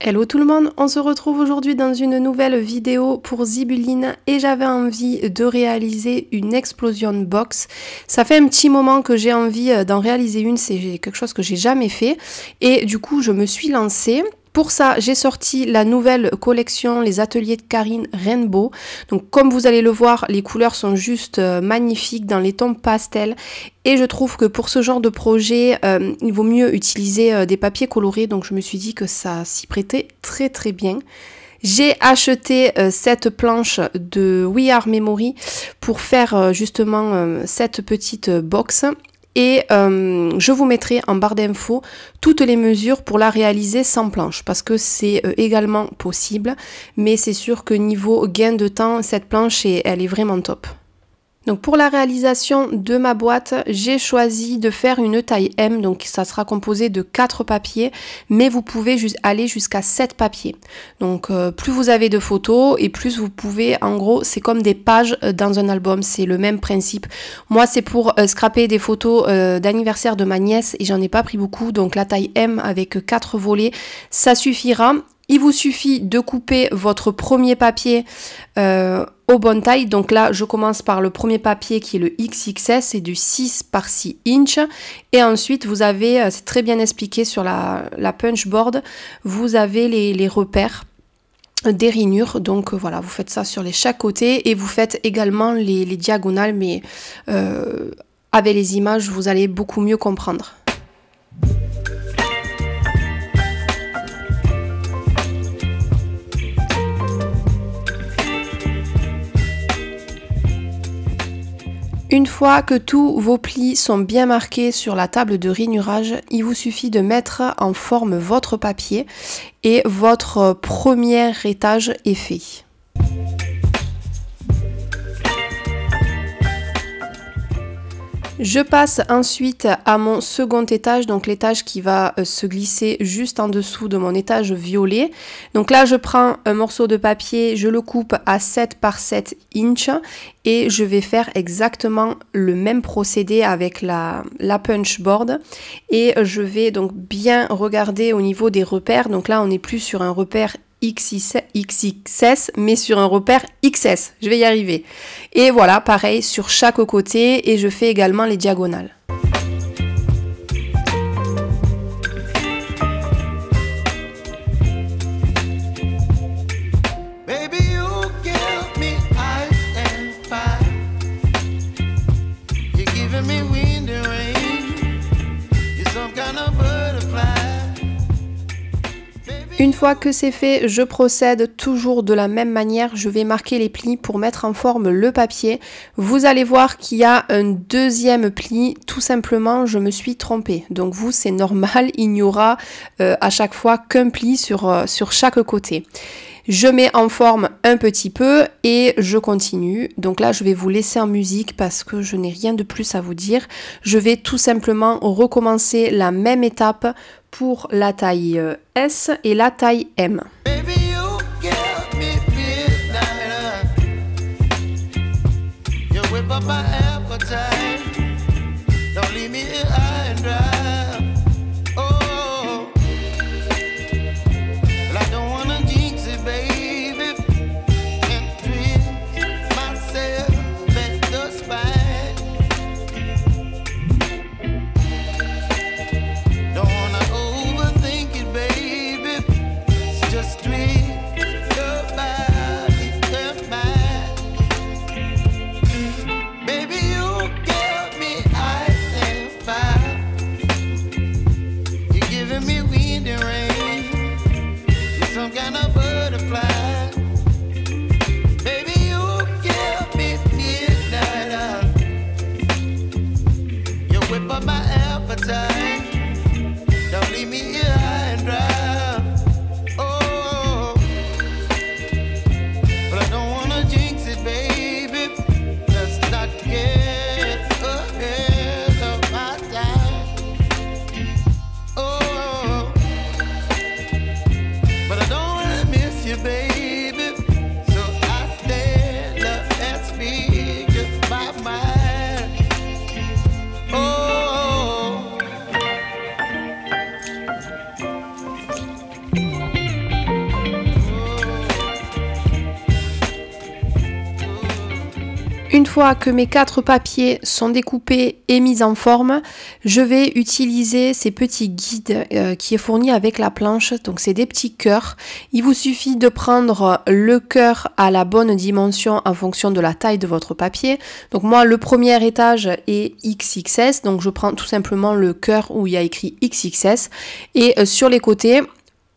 Hello tout le monde, on se retrouve aujourd'hui dans une nouvelle vidéo pour Zibeline et j'avais envie de réaliser une explosion box. Ça fait un petit moment que j'ai envie d'en réaliser une, c'est quelque chose que j'ai jamais fait et du coup je me suis lancée. Pour ça, j'ai sorti la nouvelle collection, les ateliers de Karine Rainbow. Donc comme vous allez le voir, les couleurs sont juste magnifiques dans les tons pastels. Et je trouve que pour ce genre de projet, il vaut mieux utiliser des papiers colorés. Donc je me suis dit que ça s'y prêtait très très bien. J'ai acheté cette planche de We Are Memory pour faire justement cette petite box. Et je vous mettrai en barre d'infos toutes les mesures pour la réaliser sans planche parce que c'est également possible, mais c'est sûr que niveau gain de temps, cette planche elle est vraiment top. Donc pour la réalisation de ma boîte, j'ai choisi de faire une taille M, donc ça sera composé de 4 papiers, mais vous pouvez aller jusqu'à 7 papiers. Donc plus vous avez de photos et plus vous pouvez, en gros, c'est comme des pages dans un album, c'est le même principe. Moi c'est pour scraper des photos d'anniversaire de ma nièce et j'en ai pas pris beaucoup, donc la taille M avec 4 volets, ça suffira. Il vous suffit de couper votre premier papier aux bonnes tailles. Donc là, je commence par le premier papier qui est le XXS, c'est du 6 par 6 inches. Et ensuite, vous avez, c'est très bien expliqué sur la punch board, vous avez les repères des rainures. Donc voilà, vous faites ça sur chaque côté et vous faites également les diagonales, mais avec les images, vous allez beaucoup mieux comprendre. Une fois que tous vos plis sont bien marqués sur la table de rainurage, il vous suffit de mettre en forme votre papier et votre premier étage est fait. Je passe ensuite à mon second étage, donc l'étage qui va se glisser juste en dessous de mon étage violet. Donc là, je prends un morceau de papier, je le coupe à 7 par 7 inches et je vais faire exactement le même procédé avec la punch board. Et je vais donc bien regarder au niveau des repères. Donc là, on n'est plus sur un repère XXS, mais sur un repère XS, je vais y arriver. Et voilà, pareil sur chaque côté et je fais également les diagonales. Une fois que c'est fait, je procède toujours de la même manière. Je vais marquer les plis pour mettre en forme le papier. Vous allez voir qu'il y a un deuxième pli. Tout simplement, je me suis trompée. Donc vous, c'est normal. Il n'y aura à chaque fois qu'un pli sur chaque côté. Je mets en forme un petit peu et je continue. Donc là, je vais vous laisser en musique parce que je n'ai rien de plus à vous dire. Je vais tout simplement recommencer la même étape pour la taille S et la taille M. Baby, une fois que mes 4 papiers sont découpés et mis en forme, je vais utiliser ces petits guides qui est fourni avec la planche. Donc c'est des petits cœurs. Il vous suffit de prendre le cœur à la bonne dimension en fonction de la taille de votre papier. Donc moi le premier étage est XXS, donc je prends tout simplement le cœur où il y a écrit XXS et sur les côtés,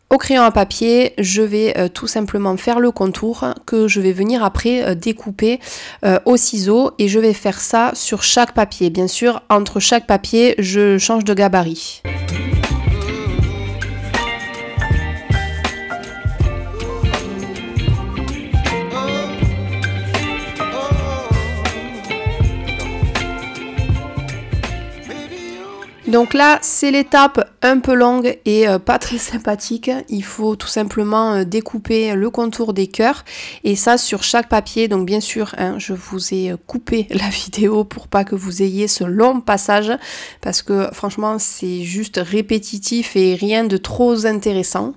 au crayon à papier, je vais tout simplement faire le contour que je vais venir après découper au ciseau et je vais faire ça sur chaque papier. Bien sûr, entre chaque papier, je change de gabarit. Donc là, c'est l'étape un peu longue et pas très sympathique. Il faut tout simplement découper le contour des cœurs et ça sur chaque papier. Donc bien sûr, hein, je vous ai coupé la vidéo pour pas que vous ayez ce long passage parce que franchement, c'est juste répétitif et rien de trop intéressant.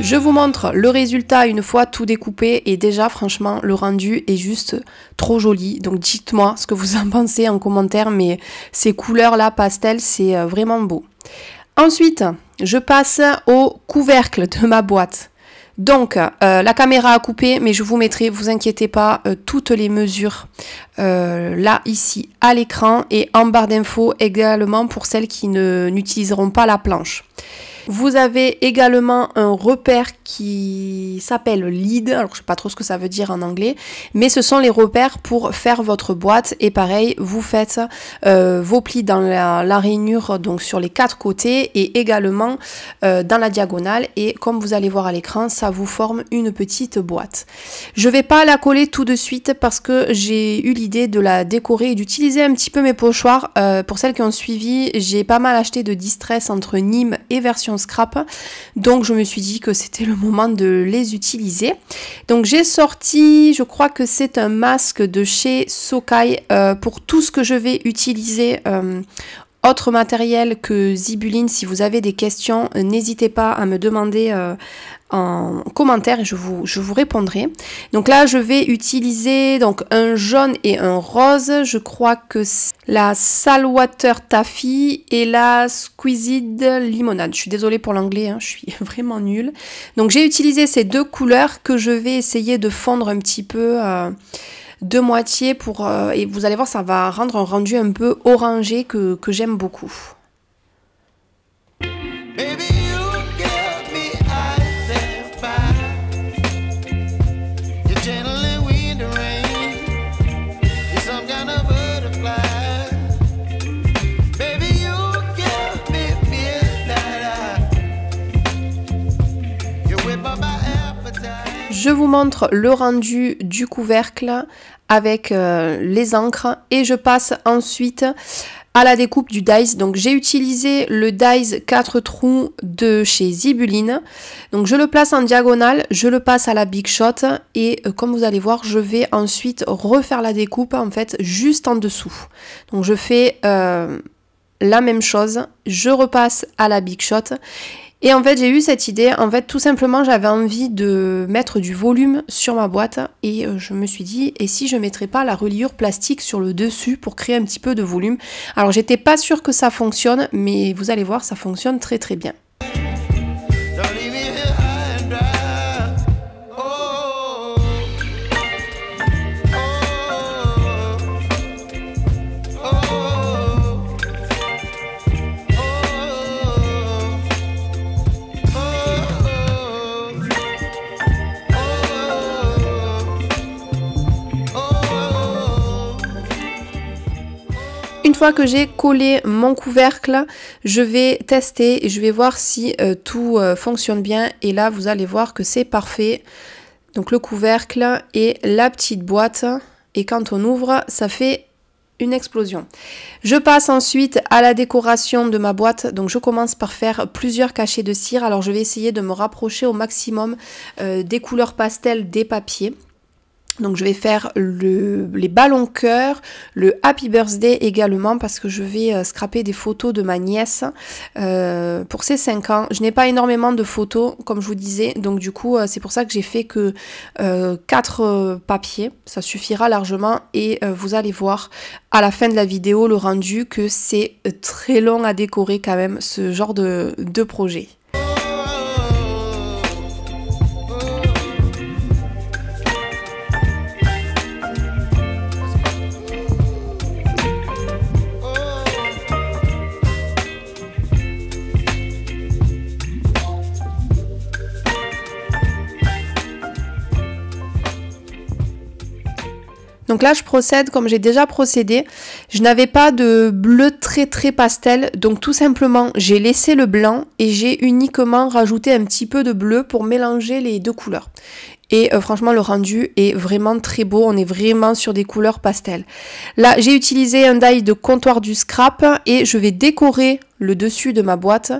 Je vous montre le résultat une fois tout découpé et déjà franchement le rendu est juste trop joli. Donc dites-moi ce que vous en pensez en commentaire, mais ces couleurs là pastel c'est vraiment beau. Ensuite je passe au couvercle de ma boîte. Donc la caméra a coupé mais je vous mettrai, vous inquiétez pas, toutes les mesures là ici à l'écran et en barre d'infos également pour celles qui n'utiliseront pas la planche. Vous avez également un repère qui s'appelle lead, alors je ne sais pas trop ce que ça veut dire en anglais, mais ce sont les repères pour faire votre boîte et pareil, vous faites vos plis dans la rainure, donc sur les 4 côtés et également dans la diagonale et comme vous allez voir à l'écran, ça vous forme une petite boîte. Je ne vais pas la coller tout de suite parce que j'ai eu l'idée de la décorer et d'utiliser un petit peu mes pochoirs. Pour celles qui ont suivi, j'ai pas mal acheté de distress entre Nîmes et version scrap, donc je me suis dit que c'était le moment de les utiliser. Donc j'ai sorti, je crois que c'est un masque de chez Socai pour tout ce que je vais utiliser. Autre matériel que Zibuline, si vous avez des questions, n'hésitez pas à me demander en commentaire et je vous répondrai. Donc là je vais utiliser donc un jaune et un rose, je crois que c'est la Saltwater Taffy et la Squeezed Limonade. Je suis désolée pour l'anglais, hein, je suis vraiment nulle. Donc j'ai utilisé ces deux couleurs que je vais essayer de fondre un petit peu de moitié pour et vous allez voir, ça va rendre un rendu un peu orangé que j'aime beaucoup. Je vous montre le rendu du couvercle avec les encres et je passe ensuite à la découpe du dies. Donc j'ai utilisé le dies 4 trous de chez Zibuline. Donc je le place en diagonale, je le passe à la Big Shot et comme vous allez voir, je vais ensuite refaire la découpe en fait juste en dessous. Donc je fais la même chose, je repasse à la Big Shot. Et en fait j'ai eu cette idée, en fait tout simplement j'avais envie de mettre du volume sur ma boîte et je me suis dit et si je mettrais pas la reliure plastique sur le dessus pour créer un petit peu de volume. Alors j'étais pas sûre que ça fonctionne mais vous allez voir ça fonctionne très très bien. Une fois que j'ai collé mon couvercle, je vais tester et je vais voir si tout fonctionne bien. Et là, vous allez voir que c'est parfait. Donc le couvercle et la petite boîte. Et quand on ouvre, ça fait une explosion. Je passe ensuite à la décoration de ma boîte. Donc je commence par faire plusieurs cachets de cire. Alors je vais essayer de me rapprocher au maximum des couleurs pastel des papiers. Donc je vais faire les ballons cœur, le Happy Birthday également parce que je vais scraper des photos de ma nièce pour ses 5 ans. Je n'ai pas énormément de photos comme je vous disais, donc du coup c'est pour ça que j'ai fait que 4 papiers, ça suffira largement et vous allez voir à la fin de la vidéo le rendu que c'est très long à décorer quand même ce genre de projet. Donc là, je procède comme j'ai déjà procédé. Je n'avais pas de bleu très pastel, donc tout simplement, j'ai laissé le blanc et j'ai uniquement rajouté un petit peu de bleu pour mélanger les deux couleurs. Et franchement, le rendu est vraiment très beau. On est vraiment sur des couleurs pastel. Là, j'ai utilisé un die de comptoir du scrap et je vais décorer le dessus de ma boîte.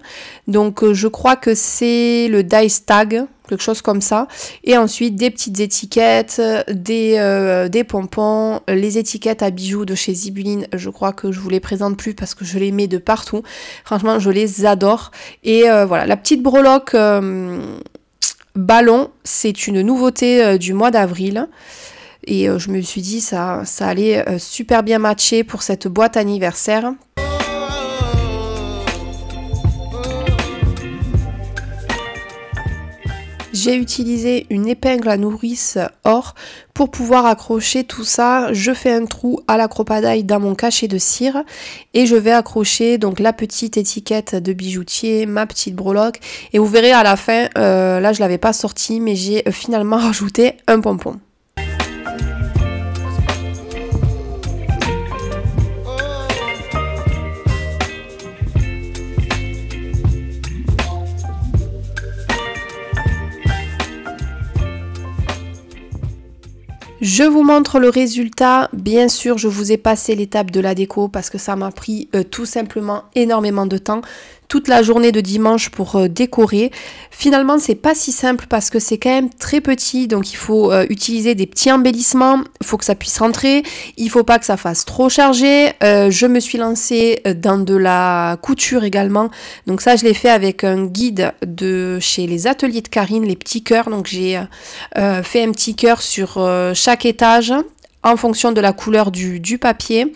Donc, je crois que c'est le die tag, quelque chose comme ça. Et ensuite, des petites étiquettes, des pompons, les étiquettes à bijoux de chez Zibuline. Je crois que je vous les présente plus parce que je les mets de partout. Franchement, je les adore. Et voilà, la petite breloque... ballon, c'est une nouveauté du mois d'avril et je me suis dit ça allait super bien matcher pour cette boîte anniversaire. J'ai utilisé une épingle à nourrice or pour pouvoir accrocher tout ça. Je fais un trou à la cropadille dans mon cachet de cire et je vais accrocher donc la petite étiquette de bijoutier, ma petite breloque et vous verrez à la fin, là je l'avais pas sorti mais j'ai finalement rajouté un pompon. Je vous montre le résultat. Bien sûr, je vous ai passé l'étape de la déco parce que ça m'a pris tout simplement énormément de temps. Toute la journée de dimanche pour décorer. Finalement, c'est pas si simple parce que c'est quand même très petit. Donc, il faut utiliser des petits embellissements. Il faut que ça puisse rentrer. Il faut pas que ça fasse trop chargé. Je me suis lancée dans de la couture également. Donc ça, je l'ai fait avec un guide de chez les ateliers de Karine, les petits cœurs. Donc, j'ai fait un petit cœur sur chaque étage en fonction de la couleur du papier.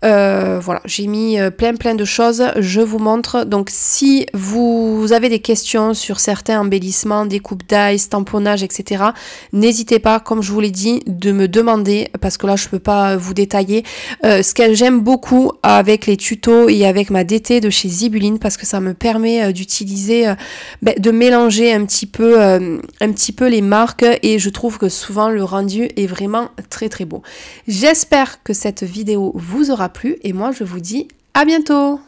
Voilà, j'ai mis plein de choses, je vous montre. Donc si vous avez des questions sur certains embellissements, découpes d'ail, tamponnage, etc., n'hésitez pas, comme je vous l'ai dit, de me demander, parce que là je peux pas vous détailler. Ce que j'aime beaucoup avec les tutos et avec ma DT de chez Zibuline, parce que ça me permet d'utiliser, de mélanger un petit peu les marques, et je trouve que souvent le rendu est vraiment très beau. J'espère que cette vidéo vous aura plu et moi je vous dis à bientôt.